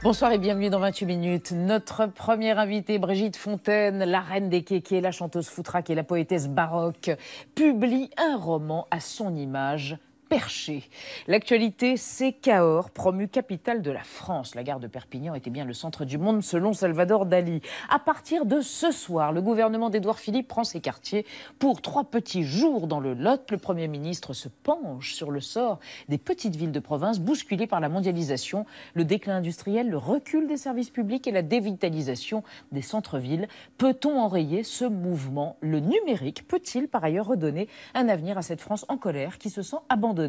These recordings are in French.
Bonsoir et bienvenue dans 28 minutes. Notre première invitée, Brigitte Fontaine, la reine des kékés, la chanteuse foutraque et la poétesse baroque, publie un roman à son image, Perché. L'actualité, c'est Cahors, promue capitale de la France. La gare de Perpignan était bien le centre du monde selon Salvador Dali. À partir de ce soir, le gouvernement d'Édouard Philippe prend ses quartiers pour 3 petits jours dans le Lot. Le Premier ministre se penche sur le sort des petites villes de province bousculées par la mondialisation, le déclin industriel, le recul des services publics et la dévitalisation des centres-villes. Peut-on enrayer ce mouvement? Le numérique peut-il par ailleurs redonner un avenir à cette France en colère qui se sent abandonnée?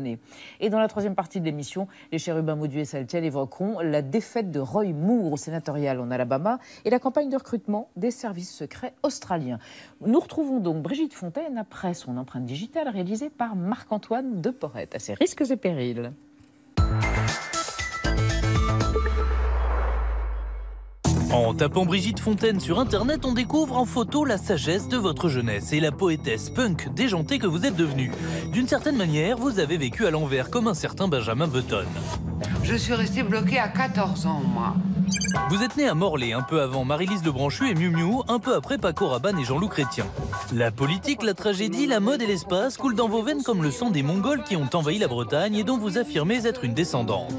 Et dans la troisième partie de l'émission, les chérubins Maudu et Saltiel évoqueront la défaite de Roy Moore au sénatorial en Alabama et la campagne de recrutement des services secrets australiens. Nous retrouvons donc Brigitte Fontaine après son empreinte digitale réalisée par Marc-Antoine de Porrette, à ses risques et périls. En tapant Brigitte Fontaine sur Internet, on découvre en photo la sagesse de votre jeunesse et la poétesse punk déjantée que vous êtes devenue. D'une certaine manière, vous avez vécu à l'envers comme un certain Benjamin Button. Je suis restée bloquée à 14 ans, moi. Vous êtes né à Morlaix, un peu avant Marie-Lise Lebranchu et Miu Miu, un peu après Paco Rabanne et Jean-Loup Chrétien. La politique, la tragédie, la mode et l'espace coulent dans vos veines comme le sang des Mongols qui ont envahi la Bretagne et dont vous affirmez être une descendante.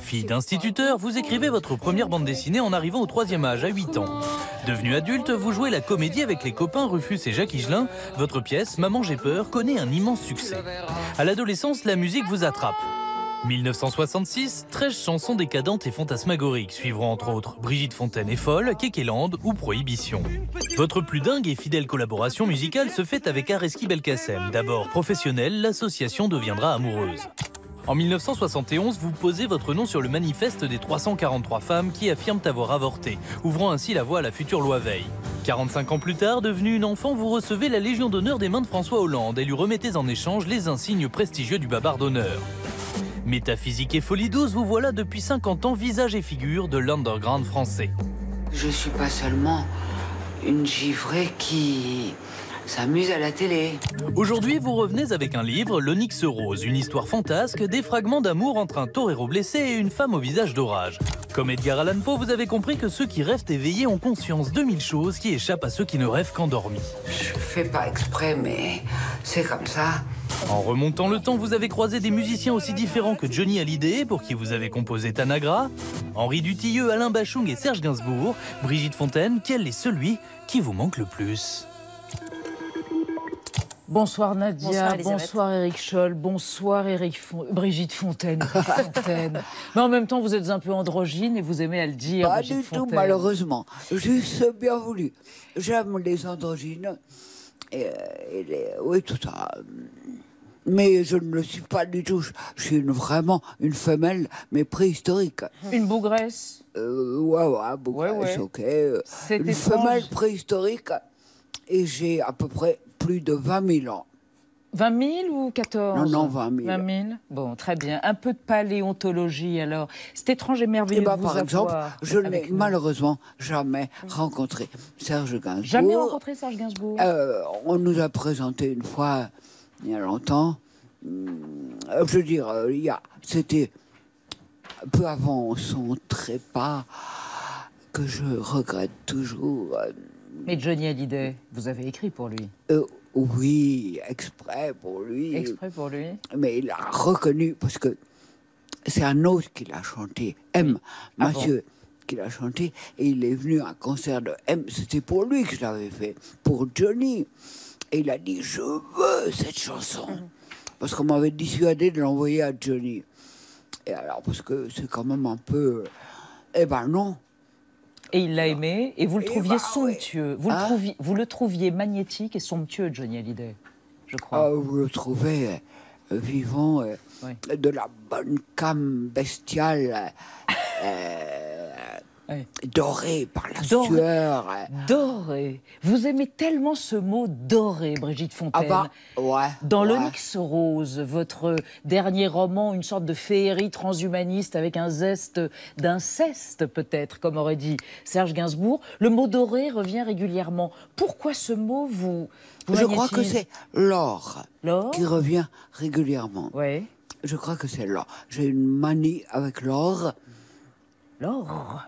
Fille d'instituteur, vous écrivez votre première bande dessinée en arrivant au 3e âge, à 8 ans. Devenu adulte, vous jouez la comédie avec les copains Rufus et Jacques Higelin. Votre pièce, Maman j'ai peur, connaît un immense succès. À l'adolescence, la musique vous attrape. 1966, 13 chansons décadentes et fantasmagoriques suivront entre autres Brigitte Fontaine est folle, Kékéland ou Prohibition. Votre plus dingue et fidèle collaboration musicale se fait avec Areski Belkacem. D'abord professionnelle, l'association deviendra amoureuse. En 1971, vous posez votre nom sur le manifeste des 343 femmes qui affirment avoir avorté, ouvrant ainsi la voie à la future loi Veil. 45 ans plus tard, devenue une enfant, vous recevez la Légion d'honneur des mains de François Hollande et lui remettez en échange les insignes prestigieux du Babar d'honneur. Métaphysique et folie douce, vous voilà depuis 50 ans visage et figure de l'underground français. Je suis pas seulement une givrée qui s'amuse à la télé. Aujourd'hui, vous revenez avec un livre, L'Onyx Rose, une histoire fantasque, des fragments d'amour entre un torero blessé et une femme au visage d'orage. Comme Edgar Allan Poe, vous avez compris que ceux qui rêvent éveillés ont conscience de 1000 choses qui échappent à ceux qui ne rêvent qu'endormis. Je fais pas exprès, mais c'est comme ça. En remontant le temps, vous avez croisé des musiciens aussi différents que Johnny Hallyday, pour qui vous avez composé Tanagra, Henri Dutilleux, Alain Bachung et Serge Gainsbourg. Brigitte Fontaine, quel est celui qui vous manque le plus? Bonsoir Nadia, bonsoir Éric Scholl, bonsoir Brigitte Fontaine. Mais en même temps, vous êtes un peu androgyne et vous aimez à le dire. Pas Brigitte du Fontaine. tout, malheureusement. Juste bien voulu. J'aime les androgynes. Oui, tout ça. Mais je ne le suis pas du tout. Je suis vraiment une femelle, mais préhistorique. Une bougresse? Ouais, bougresse, ouais. ok. étrange. Une femelle préhistorique. Et j'ai à peu près plus de 20 000 ans. 20 000 ou 14? Non, 20 000. 20 000. Bon, très bien. Un peu de paléontologie, alors. C'est étrange et merveilleux de vous par exemple, avoir je n'ai avec nous. malheureusement jamais rencontré Serge Gainsbourg. Jamais rencontré Serge Gainsbourg? On nous a présenté une fois, il y a longtemps. Je veux dire, c'était peu avant son trépas que je regrette toujours. Mais Johnny Hallyday, vous avez écrit pour lui? Oui, exprès pour lui. Exprès pour lui? Mais il a reconnu, parce que c'est un autre qui l'a chanté, Mathieu, qui l'a chanté, et il est venu à un concert de M, c'était pour lui que je l'avais fait, pour Johnny. Et il a dit, je veux cette chanson. Parce qu'on m'avait dissuadé de l'envoyer à Johnny. Et alors, parce que c'est quand même un peu... Eh ben non. Et il l'a aimé, et vous le trouviez somptueux. Ouais. Vous le trouviez magnétique et somptueux, Johnny Hallyday, je crois. Vous le trouvez vivant, de la bonne came bestiale, doré par la sueur. Doré. Vous aimez tellement ce mot doré, Brigitte Fontaine. Dans l'Onyx Rose, votre dernier roman, une sorte de féerie transhumaniste avec un zeste d'inceste peut-être, comme aurait dit Serge Gainsbourg, le mot doré revient régulièrement. Pourquoi ce mot vous Je crois que c'est l'or qui revient régulièrement. Oui. Je crois que c'est l'or. J'ai une manie avec l'or. L'or.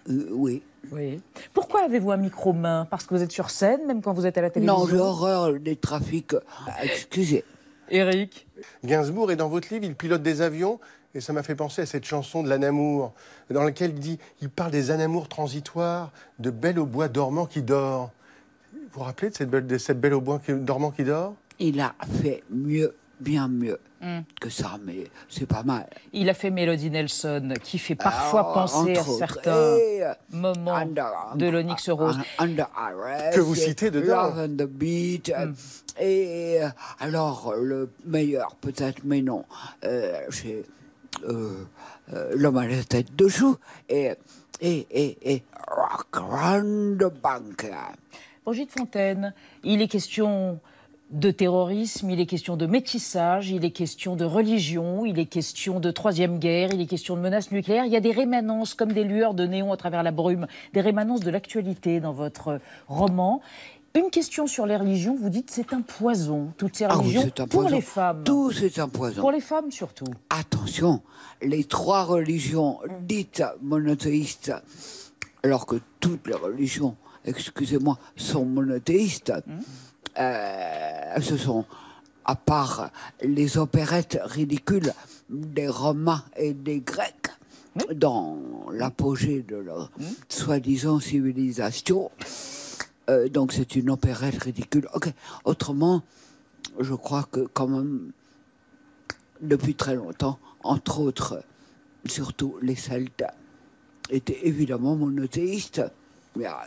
Oui. Oui. Pourquoi avez-vous un micro-main? Parce que vous êtes sur scène, même quand vous êtes à la télévision? Non, j'ai horreur des trafics. Excusez. Éric? Gainsbourg est dans votre livre, il pilote des avions, et ça m'a fait penser à cette chanson de l'Anamour, dans laquelle il parle des anamours transitoires, de Belle au bois dormant qui dort. Vous vous rappelez de cette Belle au bois dormant qui dort? Il a fait mieux, bien mieux que ça, mais c'est pas mal. Il a fait Mélodie Nelson, qui fait parfois penser à entre autres, certains et, moments de l'Onyx Rose. Under Arrest, Que vous citez dedans. Love and the Beat. Et alors, le meilleur, peut-être, mais non, c'est L'homme à la tête de chou et Rock Around the Bank. Brigitte Fontaine, il est question de terrorisme, il est question de métissage, il est question de religion, il est question de troisième guerre, il est question de menaces nucléaires. Il y a des rémanences comme des lueurs de néon à travers la brume, des rémanences de l'actualité dans votre roman. Une question sur les religions, vous dites c'est un poison, toutes ces religions, c'est un pour poison. les femmes. Tout c'est un poison. Pour les femmes surtout. Attention, les trois religions dites monothéistes, alors que toutes les religions, excusez-moi, sont monothéistes, ce sont, à part les opérettes ridicules des Romains et des Grecs, dans l'apogée de leur soi-disant civilisation. Donc c'est une opérette ridicule. Okay. Autrement, je crois que quand même, depuis très longtemps, entre autres, surtout les Celtes, étaient évidemment monothéistes. Il y a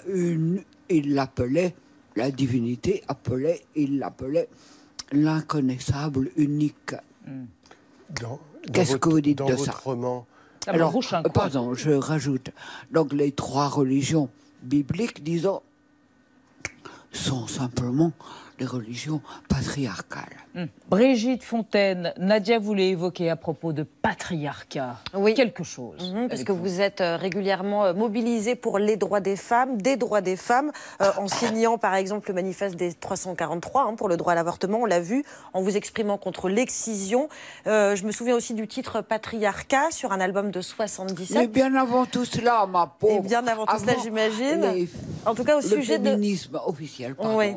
ils l'appelaient, la divinité il l'appelait l'inconnaissable unique. Qu'est-ce que vous dites de ça? Roman. Alors, pardon, je rajoute. Donc les trois religions bibliques, disons, sont simplement les religions patriarcales. Brigitte Fontaine, Nadia voulait évoquer à propos de patriarcat quelque chose. Parce que vous êtes régulièrement mobilisée pour les droits des femmes, en signant par exemple le manifeste des 343 pour le droit à l'avortement, on l'a vu, en vous exprimant contre l'excision. Je me souviens aussi du titre Patriarcat sur un album de 77. Mais bien avant tout cela, ma pauvre. Et bien avant tout cela, j'imagine. En tout cas, au sujet le féminisme officiel, pardon. Oui.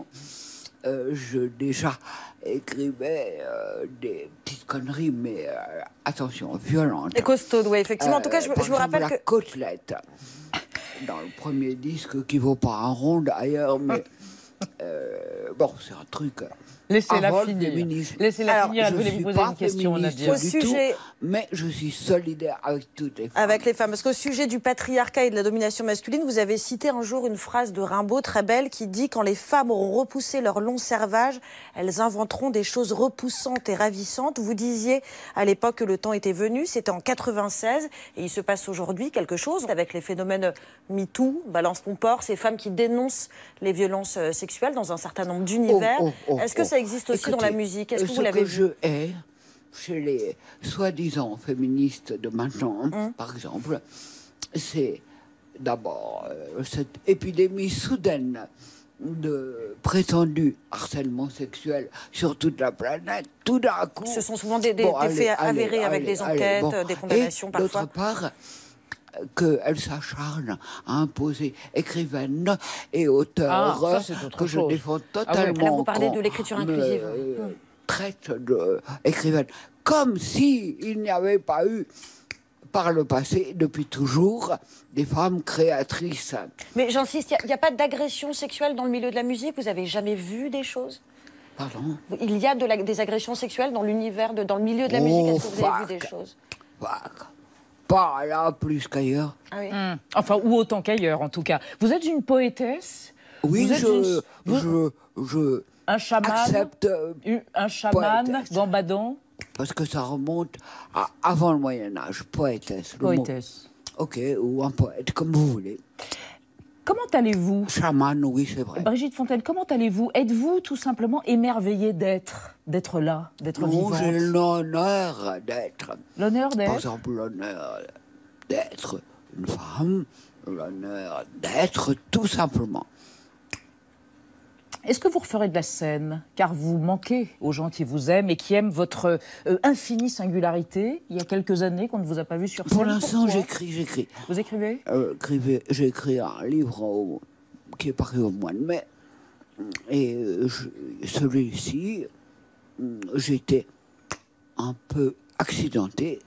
Je déjà écrivais des petites conneries, mais attention, violentes. Et costaudes, oui, effectivement. En tout cas, je me rappelle la côtelette, dans le premier disque, qui vaut pas un rond d'ailleurs, mais bon, c'est un truc... Laissez-la finir. Laissez-la finir, elle voulait vous poser une question, Nadia. Au sujet... mais je suis solidaire avec toutes les femmes. Avec les femmes, parce qu'au sujet du patriarcat et de la domination masculine, vous avez cité un jour une phrase de Rimbaud très belle qui dit « Quand les femmes auront repoussé leur long servage, elles inventeront des choses repoussantes et ravissantes ». Vous disiez à l'époque que le temps était venu, c'était en 96, et il se passe aujourd'hui quelque chose avec les phénomènes MeToo, Balance ton porc, ces femmes qui dénoncent les violences sexuelles dans un certain nombre d'univers. Est-ce que ça existe aussi dans la musique? Est-ce que vous l'avez vu? Je hais chez les soi-disant féministes de maintenant, par exemple, c'est d'abord cette épidémie soudaine de prétendu harcèlement sexuel sur toute la planète, tout d'un coup. Ce sont souvent des faits avérés avec des enquêtes, des condamnations parfois. D'autre part, qu'elle s'acharne à imposer écrivaines et auteurs que je défends totalement. Là, vous parlez de l'écriture inclusive. Traite d'écrivaines comme s'il n'y avait pas eu par le passé, depuis toujours, des femmes créatrices. Mais j'insiste, il n'y a pas d'agression sexuelle dans le milieu de la musique? Vous n'avez jamais vu des choses? Pardon? Il y a des agressions sexuelles dans l'univers, dans le milieu de la musique. Est-ce que vous avez vu des choses? Pas là, plus qu'ailleurs. Ah oui. Enfin, ou autant qu'ailleurs, en tout cas. Vous êtes une poétesse? Oui, un chaman, accepte un chaman, poétesse. Gambadon? Parce que ça remonte à avant le Moyen-Âge, poétesse. Poétesse. Ok, ou un poète, comme vous voulez. Comment allez-vous? Chaman, oui, c'est vrai. Brigitte Fontaine, comment allez-vous? Êtes-vous tout simplement émerveillée d'être là, d'être vivante? J'ai l'honneur d'être. L'honneur d'être? Par exemple, l'honneur d'être une femme, l'honneur d'être tout simplement. Est-ce que vous referez de la scène? Car vous manquez aux gens qui vous aiment et qui aiment votre infinie singularité. Il y a quelques années qu'on ne vous a pas vu sur scène. Pour l'instant, Pourquoi? j'écris. Vous écrivez? J'ai écrit un livre qui est paru au mois de mai. Et celui-ci, j'étais un peu accidenté,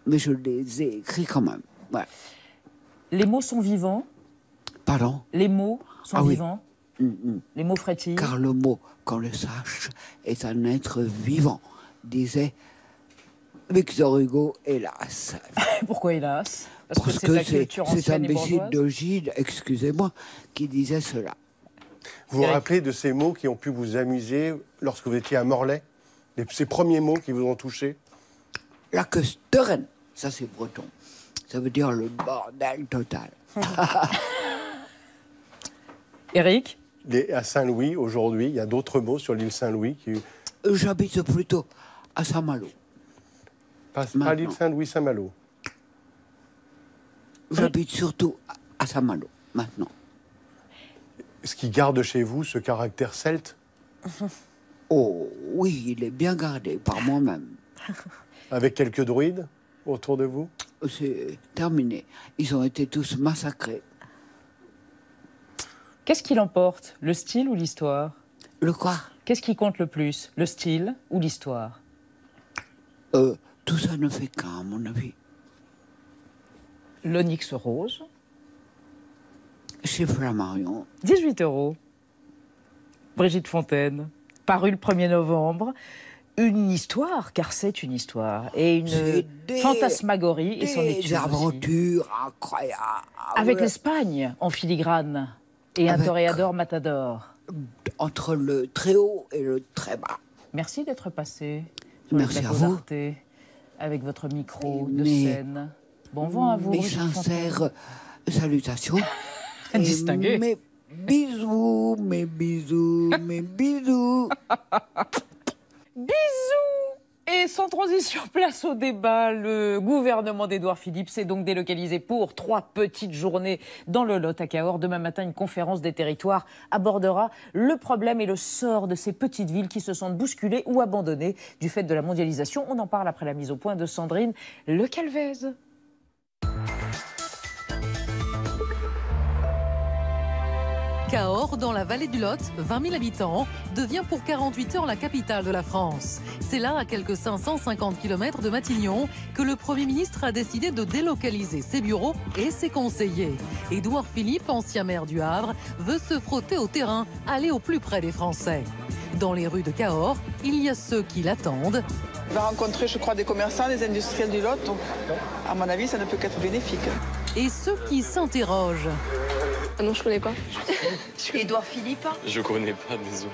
mais je les ai écrits quand même. Ouais. Les mots sont vivants? Pardon? Les mots sont vivants? Les mots frétillent? Car le mot, qu'on le sache, est un être vivant, disait Victor Hugo, hélas. Pourquoi hélas? Parce que c'est la que culture c'est ancienne et imbécile bourgeoise. de Gide, excusez-moi, qui disait cela. Vous vous rappelez de ces mots qui ont pu vous amuser lorsque vous étiez à Morlaix? Ces premiers mots qui vous ont touché? La Kösteren, ça c'est breton. Ça veut dire le bordel total. Eric? À Saint-Louis, aujourd'hui, il y a d'autres mots sur l'île Saint-Louis qui... J'habite plutôt à Saint-Malo. Pas l'île Saint-Louis, Saint-Malo. J'habite surtout à Saint-Malo, maintenant. Ce qui garde chez vous ce caractère celte? Oh, oui, il est bien gardé par moi-même. Avec quelques druides autour de vous? C'est terminé. Ils ont été tous massacrés. Qu'est-ce qui l'emporte? Le style ou l'histoire? Le quoi? Qu'est-ce qui compte le plus? Le style ou l'histoire? Tout ça ne fait qu'un, à mon avis. L'onyx rose? Chez Flammarion. 18 €. Brigitte Fontaine, paru le 1er novembre. Une histoire, car c'est une histoire. Et une fantasmagorie, et c'en est une des aventures incroyables. Avec l'Espagne en filigrane. Et un toréador matador. Entre le très haut et le très bas. Merci d'être passé sur Merci le à plateau vous. d'Arte avec votre micro de scène. Bon vent à vous. Mes Brigitte Fontaine. sincères salutations. Distingué. Mes bisous, mes bisous, mes bisous. Bisous! Et sans transition, place au débat. Le gouvernement d'Édouard Philippe s'est donc délocalisé pour 3 petites journées dans le Lot à Cahors. Demain matin, une conférence des territoires abordera le problème et le sort de ces petites villes qui se sentent bousculées ou abandonnées du fait de la mondialisation. On en parle après la mise au point de Sandrine Le Calvez. Cahors, dans la vallée du Lot, 20 000 habitants, devient pour 48 heures la capitale de la France. C'est là, à quelques 550 km de Matignon, que le Premier ministre a décidé de délocaliser ses bureaux et ses conseillers. Édouard Philippe, ancien maire du Havre, veut se frotter au terrain, aller au plus près des Français. Dans les rues de Cahors, il y a ceux qui l'attendent. Il va rencontrer, je crois, des commerçants, des industriels du Lot, donc à mon avis, ça ne peut qu'être bénéfique. Et ceux qui s'interrogent. Ah non, je connais pas. Édouard Philippe? Je connais pas, désolé.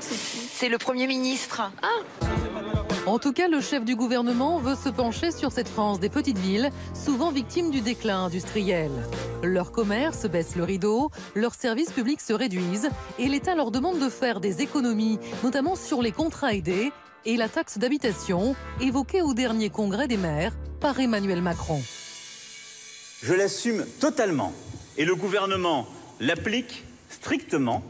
C'est le Premier ministre. En tout cas, le chef du gouvernement veut se pencher sur cette France des petites villes, souvent victimes du déclin industriel. Leur commerce baisse le rideau, leurs services publics se réduisent et l'État leur demande de faire des économies, notamment sur les contrats aidés et la taxe d'habitation, évoquée au dernier congrès des maires par Emmanuel Macron. Je l'assume totalement et le gouvernement l'applique strictement.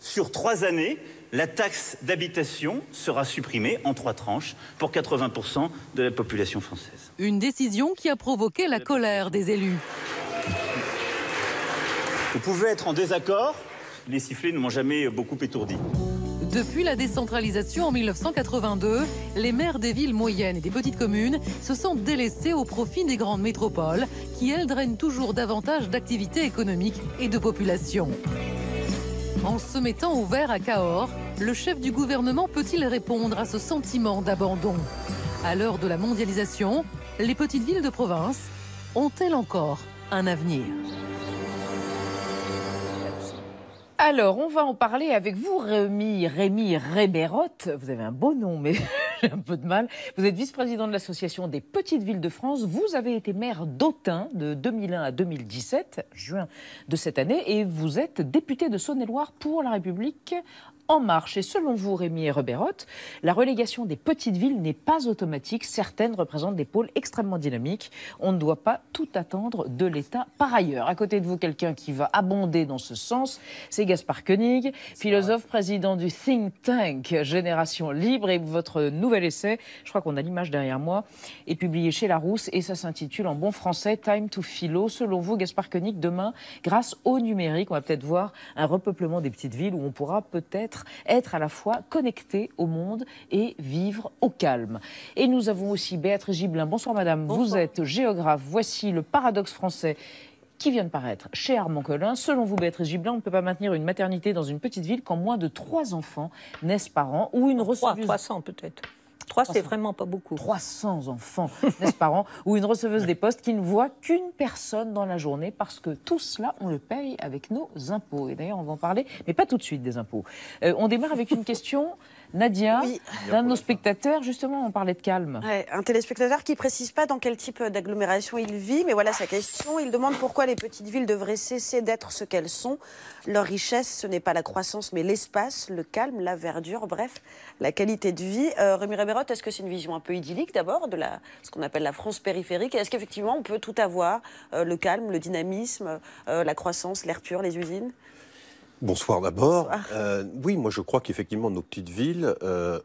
Sur 3 années, la taxe d'habitation sera supprimée en 3 tranches pour 80% de la population française. Une décision qui a provoqué la colère des élus. Vous pouvez être en désaccord, les sifflets ne m'ont jamais beaucoup étourdi. Depuis la décentralisation en 1982, les maires des villes moyennes et des petites communes se sentent délaissés au profit des grandes métropoles qui, elles, drainent toujours davantage d'activités économiques et de population. En se mettant au vert à Cahors, le chef du gouvernement peut-il répondre à ce sentiment d'abandon? À l'heure de la mondialisation, les petites villes de province ont-elles encore un avenir? Alors, on va en parler avec vous, Rémi Réberotte. Vous avez un beau nom, mais j'ai un peu de mal. Vous êtes vice-président de l'Association des Petites Villes de France. Vous avez été maire d'Autun de 2001 à 2017, juin de cette année, et vous êtes député de Saône-et-Loire pour La République En Marche. Et selon vous, Rémi Herbeyrotte, la relégation des petites villes n'est pas automatique. Certaines représentent des pôles extrêmement dynamiques. On ne doit pas tout attendre de l'État. Par ailleurs, à côté de vous, quelqu'un qui va abonder dans ce sens, c'est Gaspard Koenig, philosophe, président du think tank Génération Libre. Et votre nouvel essai, je crois qu'on a l'image derrière moi, est publié chez Larousse et ça s'intitule en bon français Time to Philo. Selon vous, Gaspard Koenig, demain, grâce au numérique, on va peut-être voir un repeuplement des petites villes où on pourra peut-être être à la fois connecté au monde et vivre au calme. Et nous avons aussi Béatrice Gibelin. Bonsoir madame, bonsoir. Vous êtes géographe. Voici le paradoxe français qui vient de paraître chez Armand Collin. Selon vous, Béatrice Gibelin, on ne peut pas maintenir une maternité dans une petite ville quand moins de 3 enfants naissent par an ou une receveuse... 300 peut-être. 3, c'est vraiment pas beaucoup. 300 enfants naissent par an ou une receveuse des postes qui ne voit qu'une personne dans la journée parce que tout cela, on le paye avec nos impôts. Et d'ailleurs, on va en parler, mais pas tout de suite des impôts. On démarre avec une question... Nadia, oui. D'un de nos spectateurs, justement, on parlait de calme. Ouais, un téléspectateur qui ne précise pas dans quel type d'agglomération il vit, mais voilà sa question. Il demande pourquoi les petites villes devraient cesser d'être ce qu'elles sont. Leur richesse, ce n'est pas la croissance, mais l'espace, le calme, la verdure, bref, la qualité de vie. Rémi Herbeyrotte, est-ce que c'est une vision un peu idyllique d'abord de ce qu'on appelle la France périphérique? Est-ce qu'effectivement on peut tout avoir, le calme, le dynamisme, la croissance, l'air pur, les usines? Bonsoir d'abord. Oui, moi je crois qu'effectivement nos petites villes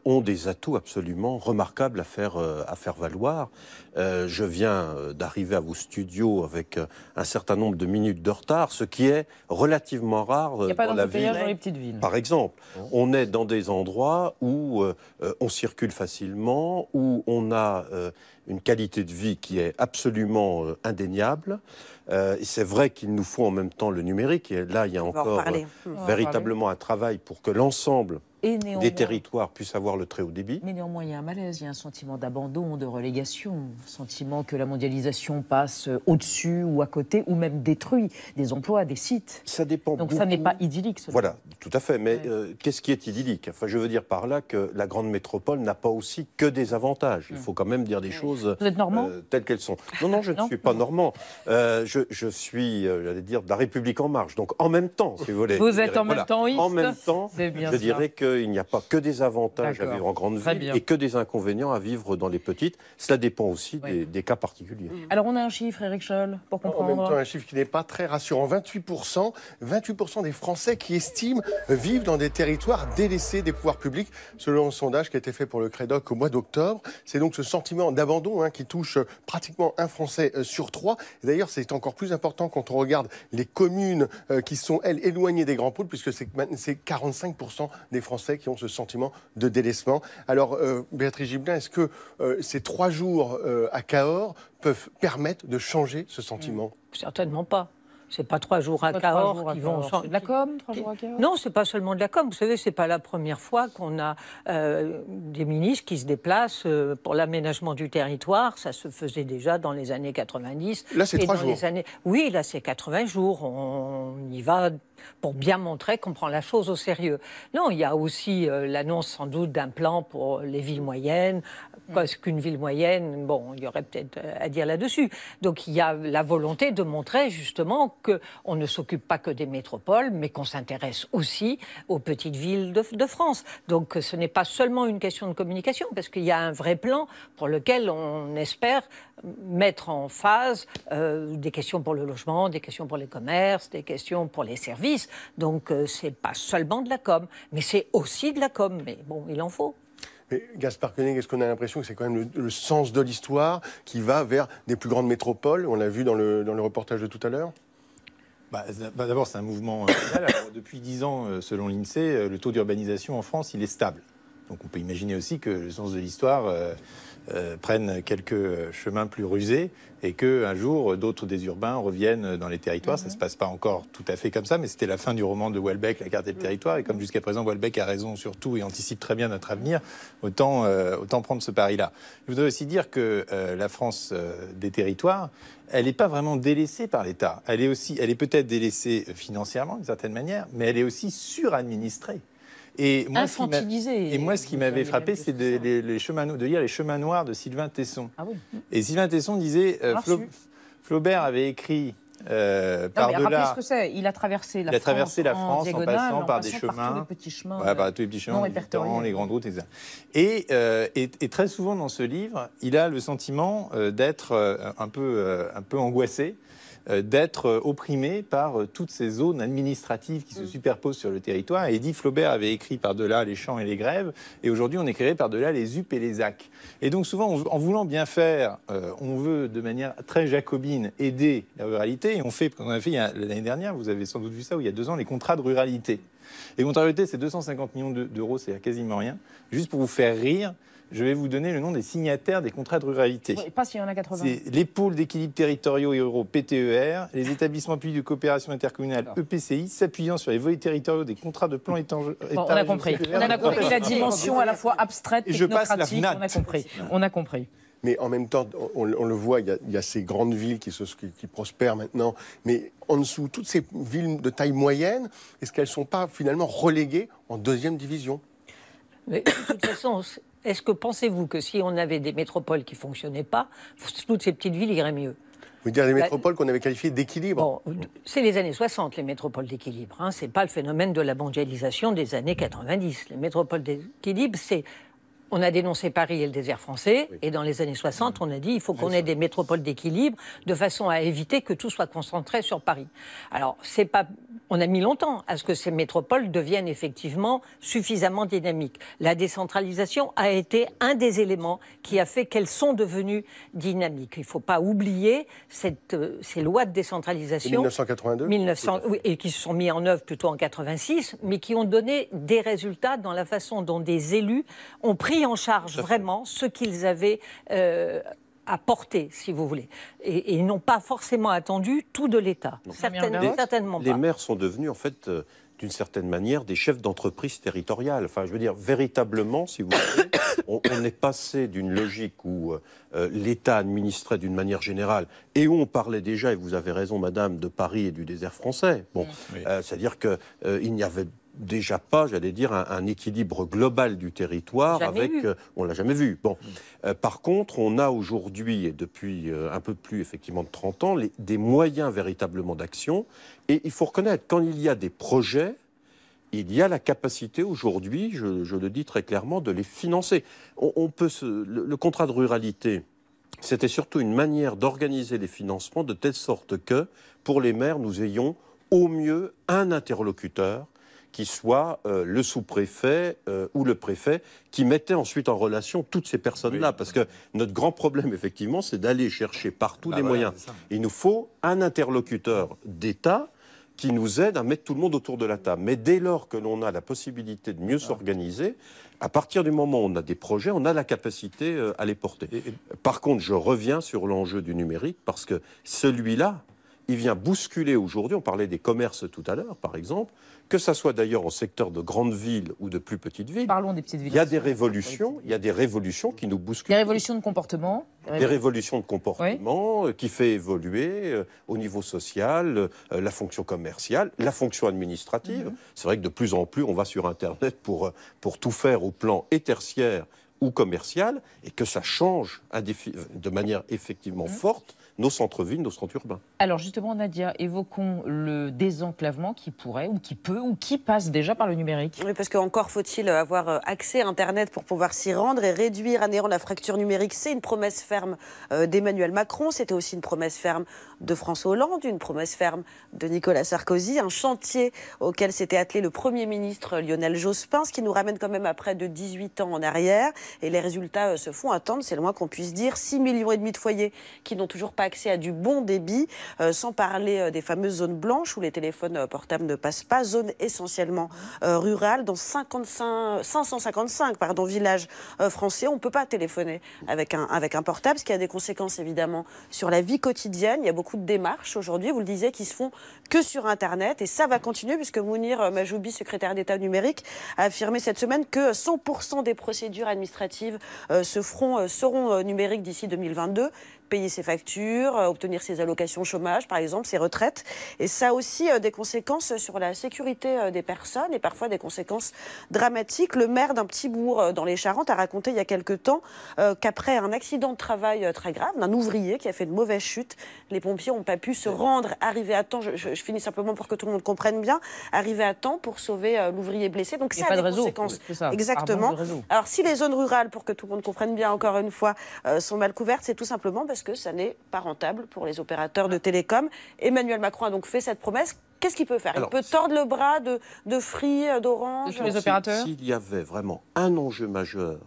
ont des atouts absolument remarquables à faire valoir. Je viens d'arriver à vos studios avec un certain nombre de minutes de retard, ce qui est relativement rare dans la ville. Dans les petites villes. Par exemple, on est dans des endroits où on circule facilement, où on a une qualité de vie qui est absolument indéniable. C'est vrai qu'il nous faut en même temps le numérique. Et là, il y a encore véritablement un travail pour que l'ensemble des territoires puissent avoir le très haut débit. Mais néanmoins, il y a un malaise, il y a un sentiment d'abandon, de relégation, un sentiment que la mondialisation passe au-dessus ou à côté, ou même détruit des emplois, des sites. Ça dépend. Donc ça n'est pas idyllique. Voilà, tout à fait. Mais qu'est-ce qui est idyllique? Enfin, je veux dire par là que la grande métropole n'a pas aussi que des avantages. Il faut quand même dire des choses Vous êtes normand telles qu'elles sont. Non, non, je ne suis pas normand. Je suis, j'allais dire, de la République En Marche. Donc en même temps, si vous voulez. Vous êtes en même temps en même temps, je dirais qu'il n'y a pas que des avantages à vivre en grande ville et que des inconvénients à vivre dans les petites. Cela dépend aussi des cas particuliers. Alors on a un chiffre, Éric Scholl, pour comprendre. En même temps, un chiffre qui n'est pas très rassurant. 28% des Français qui estiment vivent dans des territoires délaissés des pouvoirs publics, selon un sondage qui a été fait pour le Crédoc au mois d'octobre. C'est donc ce sentiment d'abandon qui touche pratiquement un Français sur 3. D'ailleurs, c'est encore plus important quand on regarde les communes qui sont, elles, éloignées des grands pôles, puisque c'est 45% des Français qui ont ce sentiment de délaissement. Alors, Béatrice Gibelin, est-ce que ces 3 jours à Cahors peuvent permettre de changer ce sentiment? Certainement pas. C'est pas 3 jours à Cahors qui vont changer. De la com, 3 jours à Cahors? Non, c'est pas seulement de la com. Vous savez, c'est pas la première fois qu'on a des ministres qui se déplacent pour l'aménagement du territoire. Ça se faisait déjà dans les années 90. Là, c'est 3 jours. Oui, là, c'est 80 jours. On y va pour bien montrer qu'on prend la chose au sérieux. Non, il y a aussi l'annonce sans doute d'un plan pour les villes moyennes. Parce qu'une ville moyenne, bon, il y aurait peut-être à dire là-dessus. Donc il y a la volonté de montrer justement qu'on ne s'occupe pas que des métropoles, mais qu'on s'intéresse aussi aux petites villes de France. Donc ce n'est pas seulement une question de communication, parce qu'il y a un vrai plan pour lequel on espère mettre en phase des questions pour le logement, des questions pour les commerces, des questions pour les services. Donc c'est pas seulement de la com, mais c'est aussi de la com. Mais bon, il en faut. Mais Gaspard Koenig, est-ce qu'on a l'impression que c'est quand même le sens de l'histoire qui va vers des plus grandes métropoles? On l'a vu dans le reportage de tout à l'heure. D'abord, c'est un mouvement mondial. Alors, depuis 10 ans, selon l'INSEE, le taux d'urbanisation en France, il est stable. Donc on peut imaginer aussi que le sens de l'histoire prenne quelques chemins plus rusés et qu'un jour, d'autres des urbains reviennent dans les territoires. Ça ne se passe pas encore tout à fait comme ça, mais c'était la fin du roman de Houellebecq, La carte des territoires. Et comme jusqu'à présent, Houellebecq a raison sur tout et anticipe très bien notre avenir, autant prendre ce pari-là. Je voudrais aussi dire que la France des territoires, elle n'est pas vraiment délaissée par l'État. Elle est peut-être délaissée financièrement, d'une certaine manière, mais elle est aussi suradministrée. Et moi, ce qui m'avait frappé, c'est de lire Les Chemins Noirs de Sylvain Tesson. Ah oui. Et Sylvain Tesson disait, Flaubert avait écrit Rappelez ce que c'est. Il a traversé la France en passant par des chemins. Par tous les petits chemins. Par tous les petits chemins, les grandes routes, etc. Et très souvent dans ce livre, il a le sentiment d'être un peu angoissé, d'être opprimé par toutes ces zones administratives qui se superposent sur le territoire. Et Edith Flaubert avait écrit Par-delà les champs et les grèves, et aujourd'hui on écrirait Par-delà les UP et les AC. Et donc souvent, en voulant bien faire, on veut de manière très jacobine aider la ruralité, et on a fait l'année dernière, vous avez sans doute vu ça, ou il y a 2 ans, les contrats de ruralité. Les contrats de ruralité, c'est 250 millions d'euros, c'est quasiment rien. Juste pour vous faire rire, je vais vous donner le nom des signataires des contrats de ruralité. Oui, pas s'il y en a 80. C'est les pôles d'équilibre territoriaux et ruraux, PTER, les établissements publics de coopération intercommunale, EPCI, s'appuyant sur les volets territoriaux des contrats de plan étage. On a compris. On a compris la dimension à la fois abstraite, technocratique. On a compris. Mais en même temps, on le voit, il y a ces grandes villes qui prospèrent maintenant. Mais en dessous, toutes ces villes de taille moyenne, est-ce qu'elles ne sont pas finalement reléguées en 2e division? Mais de toute façon, pensez-vous que si on avait des métropoles qui ne fonctionnaient pas, toutes ces petites villes iraient mieux? Vous dire les métropoles qu'on avait qualifiées d'équilibre? Bon, c'est les années 60, les métropoles d'équilibre. Hein. Ce n'est pas le phénomène de la mondialisation des années 90. Les métropoles d'équilibre, c'est... On a dénoncé Paris et le désert français, et dans les années 60, on a dit il faut qu'on ait des métropoles d'équilibre de façon à éviter que tout soit concentré sur Paris. Alors, on a mis longtemps à ce que ces métropoles deviennent effectivement suffisamment dynamiques. La décentralisation a été un des éléments qui a fait qu'elles sont devenues dynamiques. Il ne faut pas oublier ces lois de décentralisation. 1982 oui, et qui se sont mis en œuvre plutôt en 86, mais qui ont donné des résultats dans la façon dont des élus ont pris en charge vraiment ce qu'ils avaient à porter, si vous voulez. Et ils n'ont pas forcément attendu tout de l'État. Certainement pas. Les maires sont devenus, en fait, d'une certaine manière, des chefs d'entreprise territoriale. Enfin, je veux dire, véritablement, si vous voulez, on est passé d'une logique où l'État administrait d'une manière générale et où on parlait déjà, et vous avez raison, madame, de Paris et du désert français. Bon, c'est-à-dire qu'il n'y avait déjà pas, j'allais dire, un équilibre global du territoire on l'a jamais vu. Bon, par contre, on a aujourd'hui, et depuis un peu plus effectivement de 30 ans, des moyens véritablement d'action. Et il faut reconnaître, quand il y a des projets, il y a la capacité aujourd'hui, je le dis très clairement, de les financer. Le contrat de ruralité, c'était surtout une manière d'organiser les financements de telle sorte que, pour les maires, nous ayons au mieux un interlocuteur qui soit le sous-préfet ou le préfet, qui mettait ensuite en relation toutes ces personnes-là. Parce que notre grand problème, effectivement, c'est d'aller chercher partout des moyens. Il nous faut un interlocuteur d'État qui nous aide à mettre tout le monde autour de la table. Mais dès lors que l'on a la possibilité de mieux s'organiser, à partir du moment où on a des projets, on a la capacité à les porter. Par contre, je reviens sur l'enjeu du numérique, parce que celui-là, il vient bousculer aujourd'hui, on parlait des commerces tout à l'heure, par exemple, que ça soit d'ailleurs en secteur de grandes villes ou de plus petites villes. Parlons des petites villes. Il y a des révolutions, qui nous bousculent. Des révolutions de comportement. Des révolutions de comportement qui fait évoluer au niveau social, la fonction commerciale, la fonction administrative. C'est vrai que de plus en plus, on va sur Internet pour tout faire au plan tertiaire ou commercial, et que ça change de manière effectivement forte nos centres-villes, nos centres urbains. Alors justement, Nadia, évoquons le désenclavement qui pourrait, ou qui peut, ou qui passe déjà par le numérique. Oui, parce qu'encore faut-il avoir accès à Internet pour pouvoir s'y rendre, et réduire à néant la fracture numérique, c'est une promesse ferme d'Emmanuel Macron, c'était aussi une promesse ferme de François Hollande, une promesse ferme de Nicolas Sarkozy, un chantier auquel s'était attelé le Premier ministre Lionel Jospin, ce qui nous ramène quand même à près de 18 ans en arrière, et les résultats se font attendre, c'est le moins qu'on puisse dire. 6,5 millions de foyers qui n'ont toujours pas accès à du bon débit, sans parler des fameuses zones blanches où les téléphones portables ne passent pas, zone essentiellement rurale. Dans 555 villages français, on ne peut pas téléphoner avec un portable, ce qui a des conséquences évidemment sur la vie quotidienne. Il y a beaucoup de démarches aujourd'hui, vous le disiez, qui se font que sur Internet, et ça va continuer puisque Mounir Majoubi, secrétaire d'État numérique, a affirmé cette semaine que 100% des procédures administratives seront numériques d'ici 2022. payer ses factures, obtenir ses allocations chômage, par exemple, ses retraites. Et ça a aussi des conséquences sur la sécurité des personnes et parfois des conséquences dramatiques. Le maire d'un petit bourg dans les Charentes a raconté il y a quelque temps qu'après un accident de travail très grave, d'un ouvrier qui a fait de mauvaises chutes, les pompiers n'ont pas pu se rendre, arriver à temps. Je finis simplement pour que tout le monde comprenne bien, arriver à temps pour sauver l'ouvrier blessé. Donc ça a des conséquences. Exactement. Alors si les zones rurales, pour que tout le monde comprenne bien encore une fois, sont mal couvertes, c'est tout simplement parce que ça n'est pas rentable pour les opérateurs de télécom. Emmanuel Macron a donc fait cette promesse. Qu'est-ce qu'il peut faire? Il peut tordre le bras de Free, d'Orange, de tous les opérateurs. S'il y avait vraiment un enjeu majeur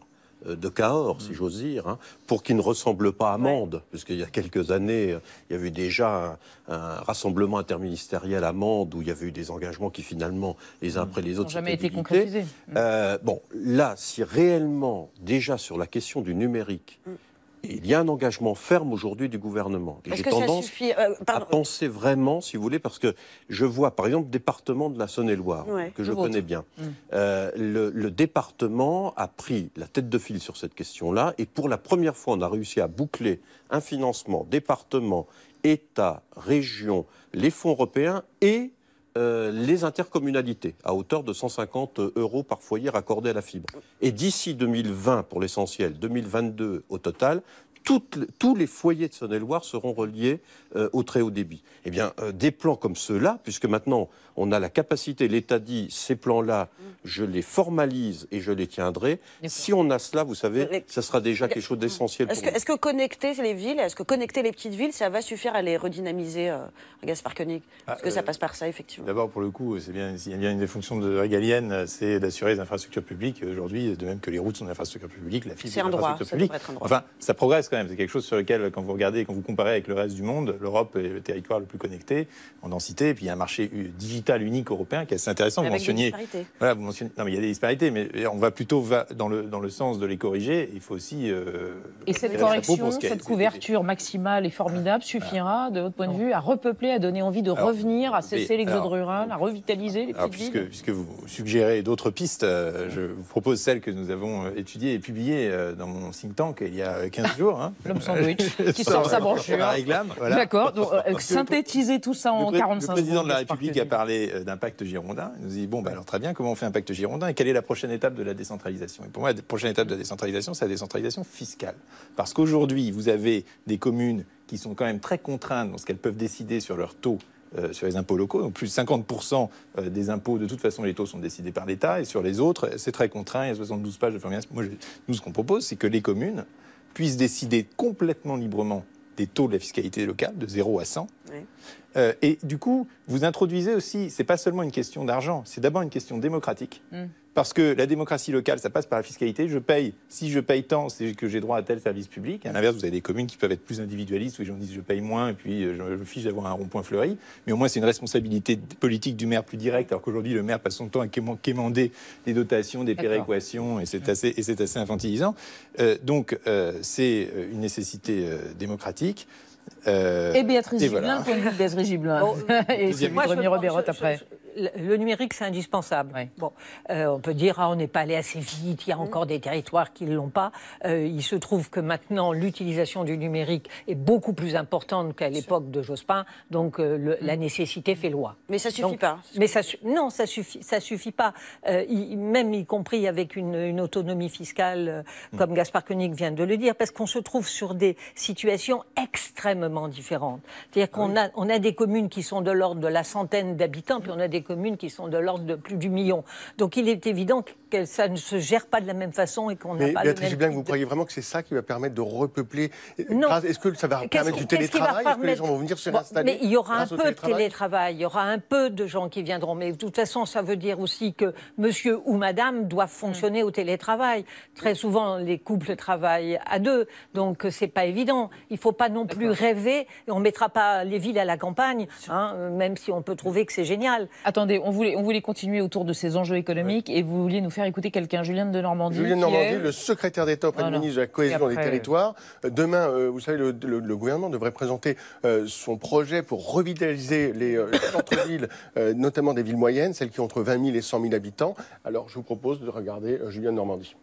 de Cahors, si j'ose dire, hein, pour qu'il ne ressemble pas à Mende, puisqu'il y a quelques années, il y avait déjà un rassemblement interministériel à Mende où il y avait eu des engagements qui finalement, les uns après les autres, n'ont jamais été concrétisés. Bon, là, si réellement, déjà sur la question du numérique, il y a un engagement ferme aujourd'hui du gouvernement. J'ai tendance à penser vraiment, si vous voulez, parce que je vois, par exemple, le département de la Saône-et-Loire, que je connais bien. Le département a pris la tête de file sur cette question-là, et pour la première fois, on a réussi à boucler un financement département, État, région, les fonds européens et les intercommunalités, à hauteur de 150 € par foyer raccordé à la fibre. Et d'ici 2020, pour l'essentiel, 2022 au total, tous les foyers de Saône-et-Loire seront reliés au très haut débit. Eh bien, des plans comme ceux-là, puisque maintenant on a la capacité, l'État dit, ces plans-là, je les formalise et je les tiendrai. Si on a cela, vous savez, ça sera déjà quelque chose d'essentiel pour nous. Est-ce que connecter les villes, est-ce que connecter les petites villes, ça va suffire à les redynamiser, Gaspard Koenig? Est-ce que ça passe par ça, effectivement? D'abord, pour le coup, s'il y a bien une des fonctions régaliennes, c'est d'assurer les infrastructures publiques. Aujourd'hui, de même que les routes sont des infrastructures publiques, la fibre est une infrastructure publique. Enfin, ça progresse quand même. C'est quelque chose sur lequel, quand vous regardez, quand vous comparez avec le reste du monde, l'Europe est le territoire le plus connecté en densité. Et puis il y a un marché digital unique européen qui est assez intéressant. Avec des disparités. Voilà, vous mentionnez. Non, mais il y a des disparités, mais on va plutôt dans le sens de les corriger. Il faut aussi. Et cette correction, cette couverture maximale et formidable suffira, de votre point de vue, à repeupler, à donner envie de revenir, à cesser l'exode rural, à revitaliser les petites villes. Puisque vous suggérez d'autres pistes, je vous propose celle que nous avons étudiée et publiée dans mon think tank il y a 15 jours. Hein. L'homme sandwich, qui sort sa brochure. Voilà. D'accord, donc synthétiser tout ça en 45 secondes. Le président de la République a parlé d'un pacte girondin. Il nous dit, bon, alors très bien, comment on fait un pacte girondin et quelle est la prochaine étape de la décentralisation? Et pour moi, la prochaine étape de la décentralisation, c'est la décentralisation fiscale. Parce qu'aujourd'hui, vous avez des communes qui sont quand même très contraintes dans ce qu'elles peuvent décider sur leur taux sur les impôts locaux. Donc plus de 50% des impôts, de toute façon, les taux sont décidés par l'État. Et sur les autres, c'est très contraint. Il y a 72 pages de formation. Nous, ce qu'on propose, c'est que les communes puissent décider complètement librement des taux de la fiscalité locale, de 0 à 100. Oui. Et du coup, vous introduisez aussi, c'est pas seulement une question d'argent, c'est d'abord une question démocratique. Parce que la démocracie locale, ça passe par la fiscalité. Si je paye tant, c'est que j'ai droit à tel service public. À l'inverse, vous avez des communes qui peuvent être plus individualistes, où les gens disent je paye moins, et puis je fiche d'avoir un rond-point fleuri. Mais au moins, c'est une responsabilité politique du maire plus directe, alors qu'aujourd'hui, le maire passe son temps à quémander des dotations, des péréquations, et c'est assez infantilisant. Donc, c'est une nécessité démocratique. Et Béatrice Gibelin, point de vue de Béatrice Gibelin. Et c'est René Robérotte après. Le numérique, c'est indispensable. Oui. Bon, on peut dire on n'est pas allé assez vite, il y a encore des territoires qui ne l'ont pas. Il se trouve que maintenant, l'utilisation du numérique est beaucoup plus importante qu'à l'époque de Jospin, donc la nécessité fait loi. Mais ça ne suffit pas. Mais non, ça suffit pas. Même y compris avec une autonomie fiscale, comme Gaspard Koenig vient de le dire, parce qu'on se trouve sur des situations extrêmement différentes. C'est-à-dire qu'on a des communes qui sont de l'ordre de la centaine d'habitants, puis on a des communes qui sont de l'ordre de plus du million. Donc il est évident que ça ne se gère pas de la même façon et qu'on n'a pas le même... Mais vous croyez vraiment que c'est ça qui va permettre de repeupler? Non. Est-ce que ça va permettre du télétravail? Est-ce que les gens vont venir se réinstaller? Mais il y aura un peu de télétravail, il y aura un peu de gens qui viendront. Mais de toute façon, ça veut dire aussi que monsieur ou madame doivent fonctionner au télétravail. Très souvent, les couples travaillent à deux, donc c'est pas évident. Il faut pas non plus rêver, et on mettra pas les villes à la campagne, hein, même si on peut trouver que c'est génial. Attendez, on voulait continuer autour de ces enjeux économiques et vous vouliez nous faire écouter quelqu'un, Julien de Normandie. Julien de Normandie, le secrétaire d'État auprès du ministre de la Cohésion des Territoires. Demain, vous savez, le gouvernement devrait présenter son projet pour revitaliser les centres-villes, notamment des villes moyennes, celles qui ont entre 20 000 et 100 000 habitants. Alors, je vous propose de regarder Julien de Normandie.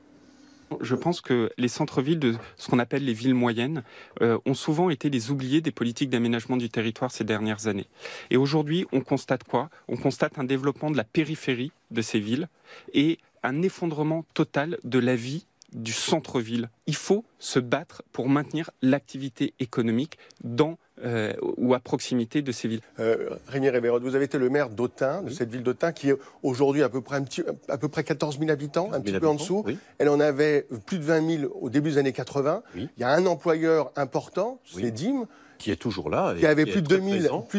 Je pense que les centres-villes de ce qu'on appelle les villes moyennes ont souvent été les oubliés des politiques d'aménagement du territoire ces dernières années. Et aujourd'hui, on constate quoi? On constate un développement de la périphérie de ces villes et un effondrement total de la vie du centre-ville. Il faut se battre pour maintenir l'activité économique dans ou à proximité de ces villes. Rémi Révérotte, vous avez été le maire d'Autun, de cette ville d'Autun, qui est aujourd'hui à peu près 14 000 habitants, un petit peu en dessous. Oui. Elle en avait plus de 20 000 au début des années 80. Oui. Il y a un employeur important, c'est DIM, qui est toujours là. Qui avait plus de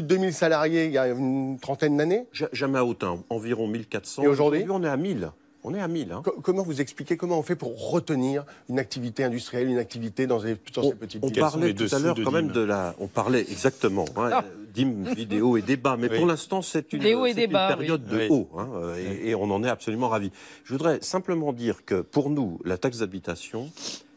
2000 salariés il y a une trentaine d'années. Jamais à Autun, environ 1400. Et aujourd'hui, on est à 1000. On est à 1000. Hein. Comment vous expliquez, comment on fait pour retenir une activité industrielle, une activité dans ces petites villes? On parlait tout à l'heure quand même de la... On parlait exactement, hein, DIM, vidéo et débat, mais pour l'instant c'est une période de haut, hein, et on en est absolument ravis. Je voudrais simplement dire que pour nous, la taxe d'habitation,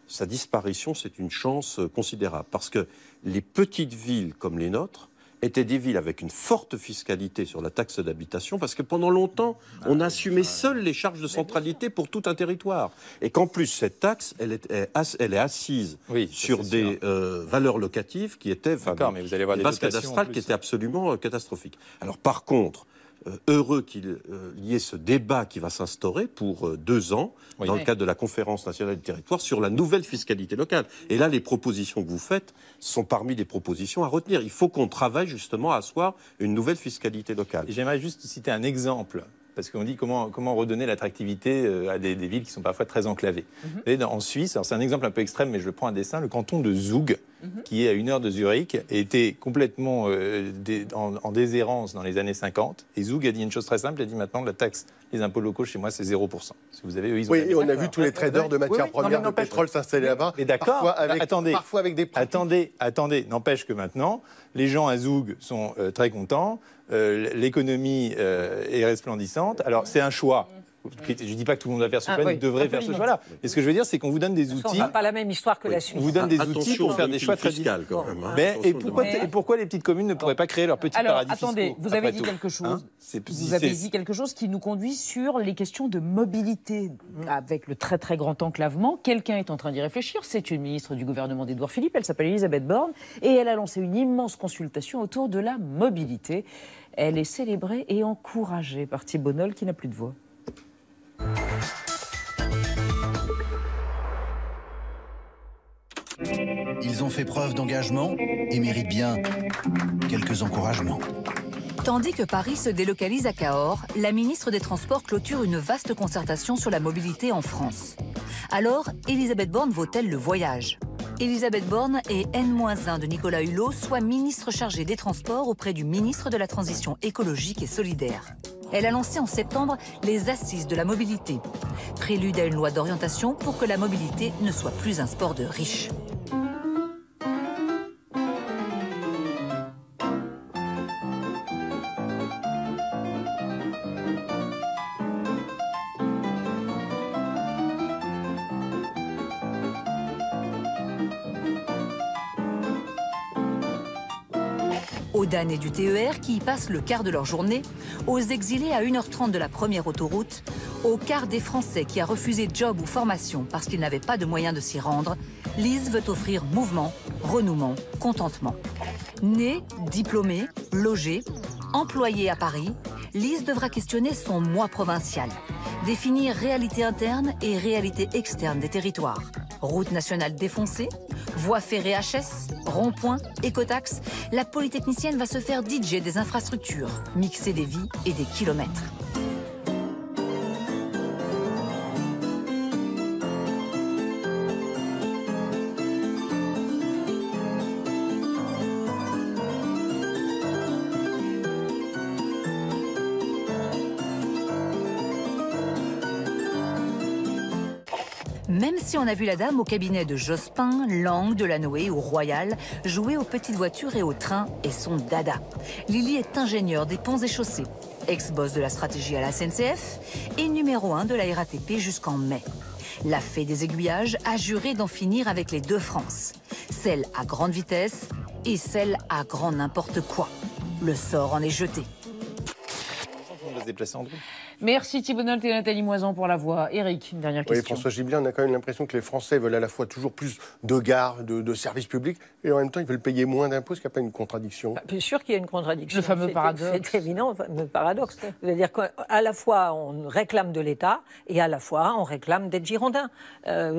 sa disparition, c'est une chance considérable, parce que les petites villes comme les nôtres étaient des villes avec une forte fiscalité sur la taxe d'habitation, parce que pendant longtemps, on assumait seul les charges de centralité pour tout un territoire. Et qu'en plus, cette taxe, elle est assise sur des valeurs locatives qui étaient, mais vous allez avoir des bases cadastrales qui étaient absolument catastrophiques. Alors par contre, heureux qu'il y ait ce débat qui va s'instaurer pour 2 ans, dans le cadre de la Conférence nationale du territoire, sur la nouvelle fiscalité locale. Et là, les propositions que vous faites sont parmi les propositions à retenir. Il faut qu'on travaille justement à asseoir une nouvelle fiscalité locale. J'aimerais juste citer un exemple. Parce qu'on dit comment redonner l'attractivité à des villes qui sont parfois très enclavées. Et en Suisse, c'est un exemple un peu extrême, mais je prends un dessin, le canton de Zug, qui est à 1 heure de Zurich, était complètement en déshérence dans les années 50. Et Zug a dit une chose très simple, il a dit maintenant la taxe, les impôts locaux chez moi, c'est 0%. Si vous avez, ils ont et on a vu tous les traders de matières premières, de pétrole s'installer là-bas. Mais d'accord, parfois avec des pratiques. Attendez, n'empêche que maintenant, les gens à Zug sont très contents. L'économie est resplendissante. Alors, c'est un choix. Je ne dis pas que tout le monde va faire ce choix, devrait faire ce choix-là. Et ce que je veux dire, c'est qu'on vous donne des outils. On n'a pas la même histoire que la Suisse. On vous donne des outils pour faire des choix très fiscales quand même. Mais pourquoi les petites communes ne pourraient pas créer leur petit paradis fiscaux? Attendez, vous avez dit quelque chose. Vous avez dit quelque chose qui nous conduit sur les questions de mobilité. Avec le très très grand enclavement, quelqu'un est en train d'y réfléchir. C'est une ministre du gouvernement d'Édouard Philippe. Elle s'appelle Elisabeth Borne et elle a lancé une immense consultation autour de la mobilité. Elle est célébrée et encouragée par Thibault Nol qui n'a plus de voix. Ils ont fait preuve d'engagement et méritent bien quelques encouragements. Tandis que Paris se délocalise à Cahors, la ministre des Transports clôture une vaste concertation sur la mobilité en France. Alors, Elisabeth Borne vaut-elle le voyage? Elisabeth Borne est N-1 de Nicolas Hulot, soit ministre chargé des Transports auprès du ministre de la Transition écologique et solidaire. Elle a lancé en septembre les Assises de la mobilité, prélude à une loi d'orientation pour que la mobilité ne soit plus un sport de riches. Aux damnés du TER qui y passent le quart de leur journée, aux exilés à 1h30 de la première autoroute, au quart des Français qui a refusé job ou formation parce qu'ils n'avaient pas de moyens de s'y rendre, Lise veut offrir mouvement, renouement, contentement. Née, diplômée, logée, employée à Paris, Lise devra questionner son moi provincial, définir réalité interne et réalité externe des territoires. Route nationale défoncée, voie ferrée HS, rond-point, écotaxe, la polytechnicienne va se faire DJ des infrastructures, mixer des vies et des kilomètres. Même si on a vu la dame au cabinet de Jospin, Lang, Delanoë ou Royal jouer aux petites voitures et aux trains et son dada. Lily est ingénieure des ponts et chaussées, ex-boss de la stratégie à la SNCF et numéro 1 de la RATP jusqu'en mai. La fée des aiguillages a juré d'en finir avec les deux France, celle à grande vitesse et celle à grand n'importe quoi. Le sort en est jeté. On va se déplacer en drone. Merci Thibault Nolte et Nathalie Moisan pour la voix. Éric, une dernière question. Oui, François Gibelin, on a quand même l'impression que les Français veulent à la fois toujours plus de gares, de services publics, et en même temps, ils veulent payer moins d'impôts. Est-ce qu'il n'y a pas une contradiction? Bien sûr qu'il y a une contradiction. Le fameux paradoxe. C'est évident, le fameux paradoxe. C'est-à-dire qu'à la fois, on réclame de l'État, et à la fois, on réclame d'être Girondin.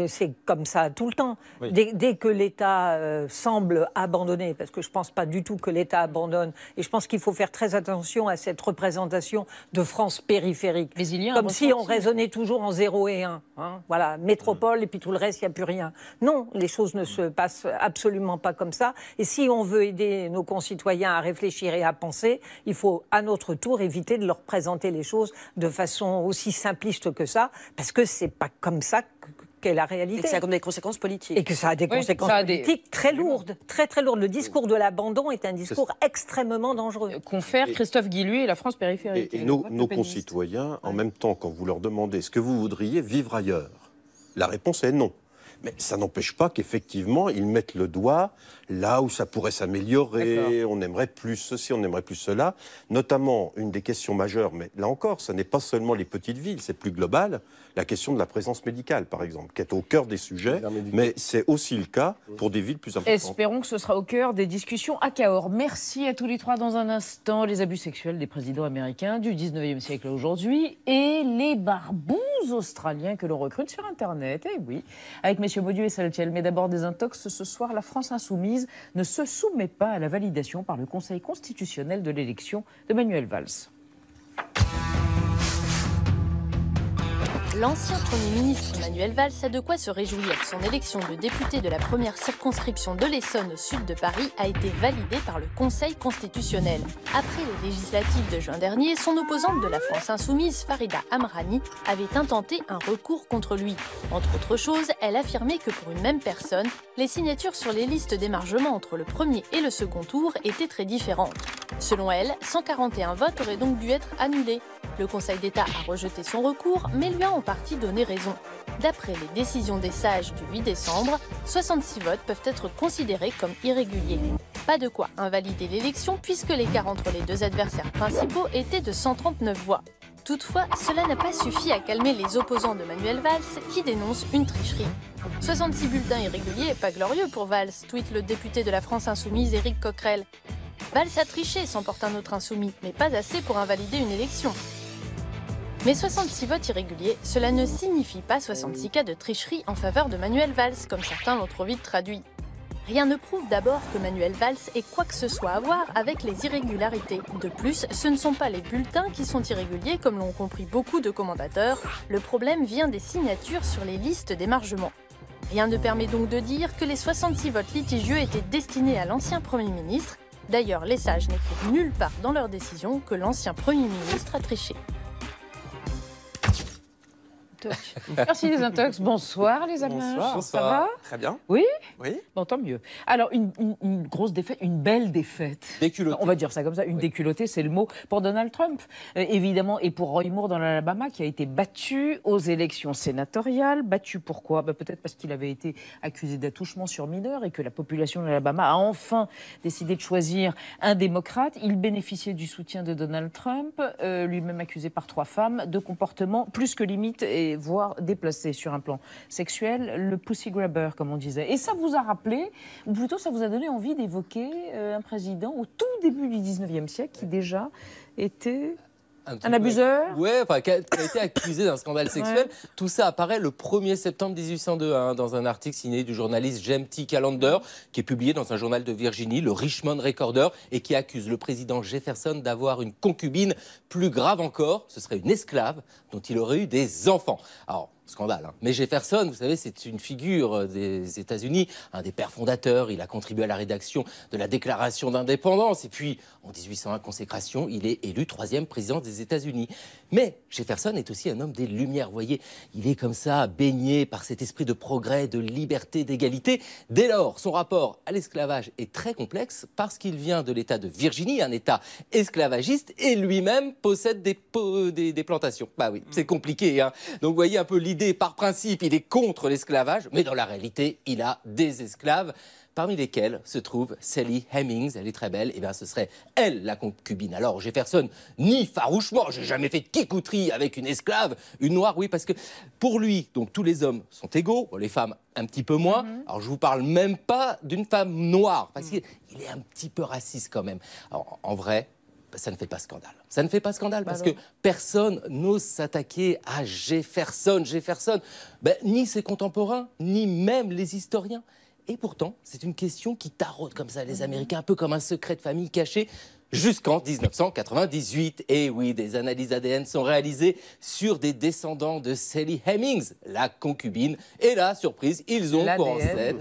C'est comme ça tout le temps. Oui. Dès que l'État semble abandonner, parce que je ne pense pas du tout que l'État abandonne, et je pense qu'il faut faire très attention à cette représentation de France périphérique. Mais il y a comme si on raisonnait toujours en 0 et 1. Hein, voilà, métropole et puis tout le reste, il n'y a plus rien. Non, les choses ne se passent absolument pas comme ça. Et si on veut aider nos concitoyens à réfléchir et à penser, il faut à notre tour éviter de leur présenter les choses de façon aussi simpliste que ça, parce que c'est pas comme ça qu'est la réalité. Et que ça a comme des conséquences politiques. Et que ça a des conséquences politiques très lourdes, très très lourdes. Le discours de l'abandon est un discours extrêmement dangereux. Confère Christophe Guilluy et la France périphérique. Et nos concitoyens, en même temps, quand vous leur demandez ce que vous voudriez vivre ailleurs, la réponse est non. Mais ça n'empêche pas qu'effectivement, ils mettent le doigt là où ça pourrait s'améliorer, on aimerait plus ceci, on aimerait plus cela. Notamment, une des questions majeures, mais là encore, ce n'est pas seulement les petites villes, c'est plus global, la question de la présence médicale, par exemple, qui est au cœur des sujets, mais c'est aussi le cas pour des villes plus importantes. Espérons que ce sera au cœur des discussions à Cahors. Merci à tous les trois. Dans un instant, les abus sexuels des présidents américains du 19e siècle à aujourd'hui et les barbouzes australiens que l'on recrute sur Internet. Eh oui, avec messieurs Baudieu et Saltiel. Mais d'abord des intox. Ce soir, la France insoumise ne se soumet pas à la validation par le Conseil constitutionnel de l'élection de Manuel Valls. L'ancien Premier ministre Manuel Valls a de quoi se réjouir. Son élection de député de la première circonscription de l'Essonne au sud de Paris a été validée par le Conseil constitutionnel. Après les législatives de juin dernier, son opposante de la France insoumise, Farida Amrani, avait intenté un recours contre lui. Entre autres choses, elle affirmait que pour une même personne, les signatures sur les listes d'émargement entre le premier et le second tour étaient très différentes. Selon elle, 141 votes auraient donc dû être annulés. Le Conseil d'État a rejeté son recours, mais lui a en partie donné raison. D'après les décisions des sages du 8 décembre, 66 votes peuvent être considérés comme irréguliers. Pas de quoi invalider l'élection puisque l'écart entre les deux adversaires principaux était de 139 voix. Toutefois, cela n'a pas suffi à calmer les opposants de Manuel Valls qui dénoncent une tricherie. 66 bulletins irréguliers, pas glorieux pour Valls, tweet le député de la France insoumise Éric Coquerel. Valls a triché, s'emporte un autre insoumis, mais pas assez pour invalider une élection. Mais 66 votes irréguliers, cela ne signifie pas 66 cas de tricherie en faveur de Manuel Valls, comme certains l'ont trop vite traduit. Rien ne prouve d'abord que Manuel Valls ait quoi que ce soit à voir avec les irrégularités. De plus, ce ne sont pas les bulletins qui sont irréguliers, comme l'ont compris beaucoup de commentateurs. Le problème vient des signatures sur les listes d'émargement. Rien ne permet donc de dire que les 66 votes litigieux étaient destinés à l'ancien Premier ministre. D'ailleurs, les sages n'écrivent nulle part dans leur décision que l'ancien Premier ministre a triché. Merci les intox. Bonsoir les amis. Bonsoir. Ça va? Très bien. Oui? Oui. Bon, tant mieux. Alors, une grosse défaite, une belle défaite. Déculottée. On va dire ça comme ça. Une déculottée, c'est le mot pour Donald Trump. Évidemment, et pour Roy Moore dans l'Alabama, qui a été battu aux élections sénatoriales. Battu pourquoi? Peut-être parce qu'il avait été accusé d'attouchement sur mineurs et que la population de l'Alabama a enfin décidé de choisir un démocrate. Il bénéficiait du soutien de Donald Trump, lui-même accusé par 3 femmes de comportement plus que limite et voire déplacé sur un plan sexuel, le pussy grabber, comme on disait. Et ça vous a rappelé, ou plutôt ça vous a donné envie d'évoquer un président au tout début du 19e siècle qui déjà était un abuseur? Oui, qui a été accusé d'un scandale sexuel. Ouais. Tout ça apparaît le 1er septembre 1802 dans un article signé du journaliste James T. Callender, qui est publié dans un journal de Virginie, le Richmond Recorder, et qui accuse le président Jefferson d'avoir une concubine. Plus grave encore, ce serait une esclave dont il aurait eu des enfants. Alors, scandale, hein. Mais Jefferson, vous savez, c'est une figure des États-Unis, un des pères fondateurs. Il a contribué à la rédaction de la Déclaration d'indépendance. Et puis, en 1801, consécration, il est élu 3e président des États-Unis. Mais Jefferson est aussi un homme des Lumières, vous voyez. Il est comme ça, baigné par cet esprit de progrès, de liberté, d'égalité. Dès lors, son rapport à l'esclavage est très complexe parce qu'il vient de l'État de Virginie, un État esclavagiste, et lui-même possède des plantations. Bah oui, c'est compliqué, hein. Donc, vous voyez un peu l'idée, par principe, il est contre l'esclavage, mais dans la réalité, il a des esclaves. parmi lesquels se trouve Sally Hemings. Elle est très belle, et bien ce serait elle la concubine. Alors Jefferson nie farouchement, j'ai jamais fait de kikouterie avec une esclave, une noire, oui, parce que pour lui, donc tous les hommes sont égaux, les femmes un petit peu moins. Alors je vous parle même pas d'une femme noire, parce qu'il est un petit peu raciste quand même. Alors en vrai, ça ne fait pas scandale. Ça ne fait pas scandale parce que personne n'ose s'attaquer à Jefferson. Ni ses contemporains, ni même les historiens. Et pourtant, c'est une question qui taraude comme ça les Américains, un peu comme un secret de famille caché, jusqu'en 1998. Et oui, des analyses ADN sont réalisées sur des descendants de Sally Hemings, la concubine. Et là, surprise, ils ont pour ancêtre,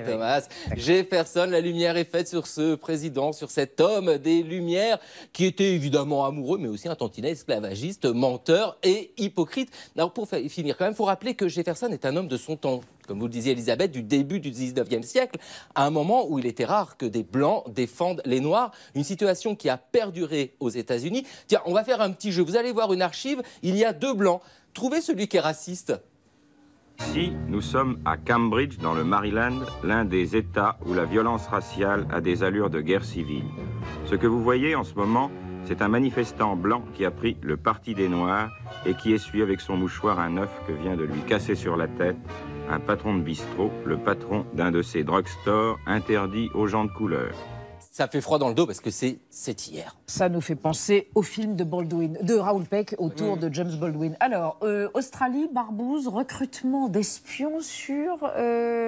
Thomas, Jefferson. La lumière est faite sur ce président, sur cet homme des Lumières, qui était évidemment amoureux, mais aussi un tantinet esclavagiste, menteur et hypocrite. Alors pour finir, quand même, il faut rappeler que Jefferson est un homme de son temps. Comme vous le disiez, Elisabeth, du début du 19e siècle, à un moment où il était rare que des Blancs défendent les Noirs. Une situation qui a perduré aux États-Unis. Tiens, on va faire un petit jeu. Vous allez voir une archive, il y a 2 Blancs. Trouvez celui qui est raciste. Ici, nous sommes à Cambridge, dans le Maryland, l'un des États où la violence raciale a des allures de guerre civile. Ce que vous voyez en ce moment, c'est un manifestant blanc qui a pris le parti des Noirs et qui essuie avec son mouchoir un œuf que vient de lui casser sur la tête un patron de bistrot, le patron d'un de ces drugstores interdits aux gens de couleur. Ça fait froid dans le dos parce que c'est hier. Ça nous fait penser au film de Raoul Peck autour de James Baldwin. Alors, Australie, barbouze, recrutement d'espions sur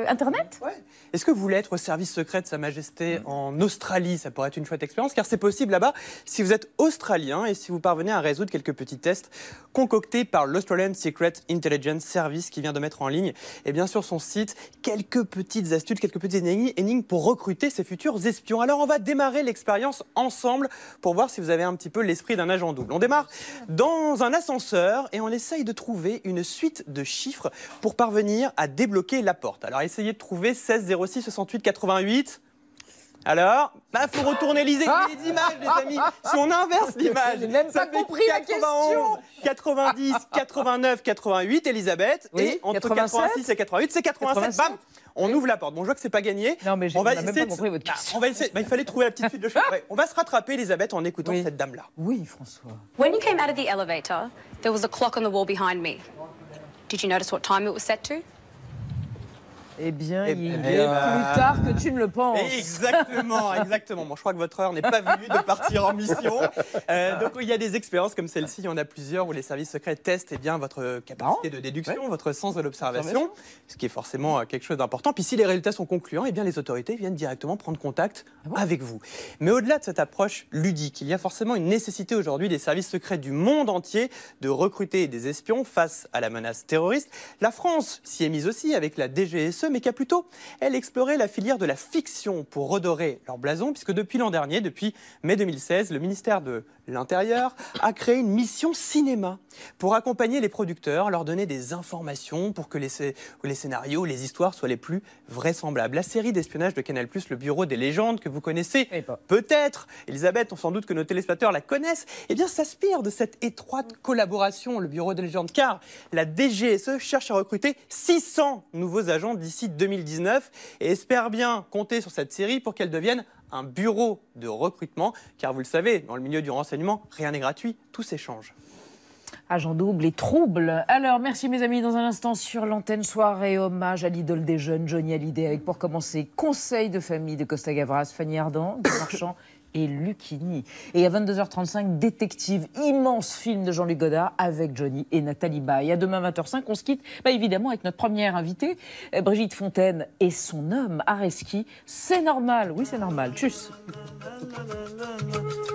Internet. Ouais. Est-ce que vous voulez être au service secret de Sa Majesté en Australie? Ça pourrait être une chouette expérience, car c'est possible là-bas si vous êtes australien et si vous parvenez à résoudre quelques petits tests concoctés par l'Australian Secret Intelligence Service qui vient de mettre en ligne, et bien sur son site, quelques petites astuces, quelques petites énigmes pour recruter ces futurs espions. Alors on va démarrer l'expérience ensemble pour voir si vous avez un petit peu l'esprit d'un agent double. On démarre dans un ascenseur et on essaye de trouver une suite de chiffres pour parvenir à débloquer la porte. Alors essayez de trouver 16 06 68 88. Alors, faut retourner les images, les amis. Si on inverse l'image, j'ai même pas compris la question. 90, 89, 88, Elisabeth, oui, et entre 87, 86 et 88, c'est 87. Bam, on ouvre la porte. Bon, je vois que c'est pas gagné. Non, mais j'ai même pas compris votre question. On va essayer. Il fallait trouver la petite suite de choses. On va se rattraper, Elisabeth, en écoutant cette dame-là. Oui, François. When you came out of the elevator, there was a clock on the wall behind me. Did you notice what time it was set to? Eh bien, il est plus tard que tu ne le penses. Exactement, exactement. Bon, je crois que votre heure n'est pas venue de partir en mission. Donc, il y a des expériences comme celle-ci, il y en a plusieurs où les services secrets testent votre capacité de déduction, votre sens de l'observation, ce qui est forcément quelque chose d'important. Puis si les résultats sont concluants, eh bien, les autorités viennent directement prendre contact avec vous. Mais au-delà de cette approche ludique, il y a forcément une nécessité aujourd'hui des services secrets du monde entier de recruter des espions face à la menace terroriste. La France s'y est mise aussi avec la DGSE, mais qui a plutôt, elle, exploré la filière de la fiction pour redorer leur blason, puisque depuis l'an dernier, depuis mai 2016, le ministère de l'Intérieur a créé une mission cinéma pour accompagner les producteurs, leur donner des informations pour que les scénarios, les histoires soient les plus vraisemblables. La série d'espionnage de Canal+, Le Bureau des légendes, que vous connaissez peut-être, Elisabeth, sans doute que nos téléspectateurs la connaissent, eh bien s'inspire de cette étroite collaboration, le Bureau des légendes, car la DGSE cherche à recruter 600 nouveaux agents d'ici 2019 et espère bien compter sur cette série pour qu'elle devienne un bureau de recrutement, car vous le savez, dans le milieu du renseignement, rien n'est gratuit, tout s'échange. Agent double et trouble. Alors, merci mes amis, dans un instant sur l'antenne, soirée hommage à l'idole des jeunes, Johnny Hallyday, avec pour commencer conseil de famille de Costa Gavras, Fanny Ardant, Guy Marchand et Lucchini. Et à 22h35, Détective, immense film de Jean-Luc Godard avec Johnny et Nathalie Baye. À demain 20h05, on se quitte évidemment avec notre première invitée, Brigitte Fontaine et son homme, Areski. C'est normal, oui c'est normal, tchuss.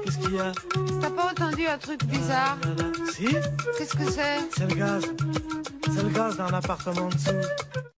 Qu'est-ce qu'il y a? T'as pas entendu un truc bizarre? Si. Qu'est-ce que c'est? C'est le gaz. C'est le gaz dans l'appartement en dessous.